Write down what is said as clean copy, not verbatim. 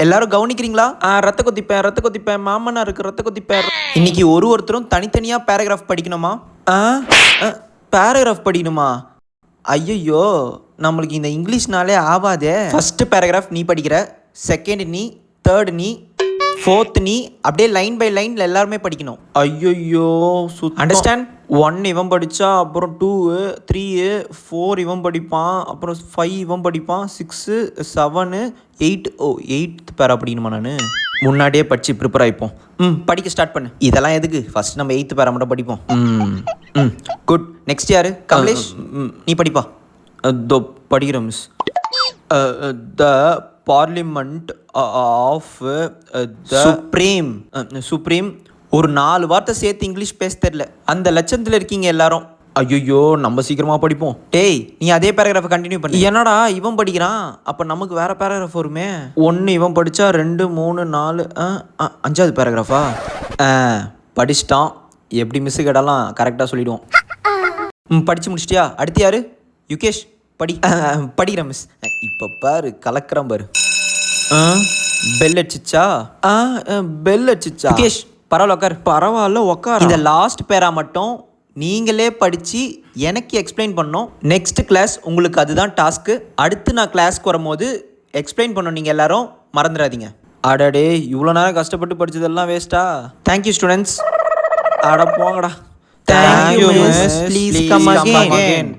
எல்லாரும் கவனிக்கிறீங்களா? ரத்த கொதிப்பேன் மாமனா இருக்கு ரத்த கொதிப்பேன். இன்னைக்கு ஒருத்தரும் தனித்தனியா பேராகிராஃப் படிக்கணுமா? பேராகிராஃப் படிக்கணுமா? ஐயோ, நம்மளுக்கு இந்த இங்கிலீஷ்னாலே ஆவாதே. ஃபர்ஸ்ட் பேராகிராஃப் நீ படிக்கிற, செகண்ட் நீ, தேர்ட் நீ, ஃபோர்த் நீ, அப்படியே லைன் பை லைன்ல எல்லாருமே படிக்கணும். ஐயோ, அண்டர்ஸ்டாண்ட்? 1 இவன் படித்தா, அப்புறம் 2, 3, 4 இவன் படிப்பான், அப்புறம் 5 இவன் படிப்பான், 6, 7, 8. ஓ 8th பேரா படிக்கணுமா? நான் முன்னாடியே படித்து ப்ரிப்பேர் ஆகிப்போம். படிக்க ஸ்டார்ட் பண்ணு. இதெல்லாம் எதுக்கு? ஃபர்ஸ்ட் நம்ம 8th பேரா மட்டும் படிப்போம். குட். நெக்ஸ்ட் யாரு? கமலேஷ், நீ படிப்பா. படிக்கிறேன் miss. The parliament of supreme ஒரு 4 வார்த்தை சேர்த்து இங்கிலீஷ் பேச தெரியல. அந்த லட்சத்தில் இருக்கீங்க எல்லாரும். ஐயோ, நம்ம சீக்கிரமா படிப்போம். டேய், நீ அதே பேராகிராஃபை கண்டினியூ பண்ணு. என்னடா இவன் படிக்கிறான், அப்போ நமக்கு வேற பேராகிராஃப் வருமே. 1 இவன் படித்தா, 2, 3, 4, 5வது பேராகிராஃபா? படிச்சிட்டான். எப்படி மிஸ்ஸு கேட்டாலாம் கரெக்டாக சொல்லிடுவோம். படித்து முடிச்சிட்டியா? அடுத்து யாரு? யுகேஷ், படிக்கிறேன் மிஸ். இப்போ பாரு, கலக்கிறேன் பாரு. பெல் அடிச்சிச்சா? பெல் அடிச்சிச்சா? யுகேஷ், பரவாயில்ல உக்கார். இந்த லாஸ்ட் பேரா மட்டும் நீங்களே படித்து எனக்கு எக்ஸ்பிளைன் பண்ணணும். நெக்ஸ்ட் கிளாஸ் உங்களுக்கு அதுதான் டாஸ்க்கு. அடுத்து நான் கிளாஸ்க்கு வரும்போது எக்ஸ்பிளைன் பண்ணணும். நீங்கள் எல்லாரும் மறந்துடாதீங்க. அடடே, இவ்வளோ நேரம் கஷ்டப்பட்டு படித்ததெல்லாம் வேஸ்ட்டா? Thank you students. அட போங்கடா. Thank you miss. Please come again.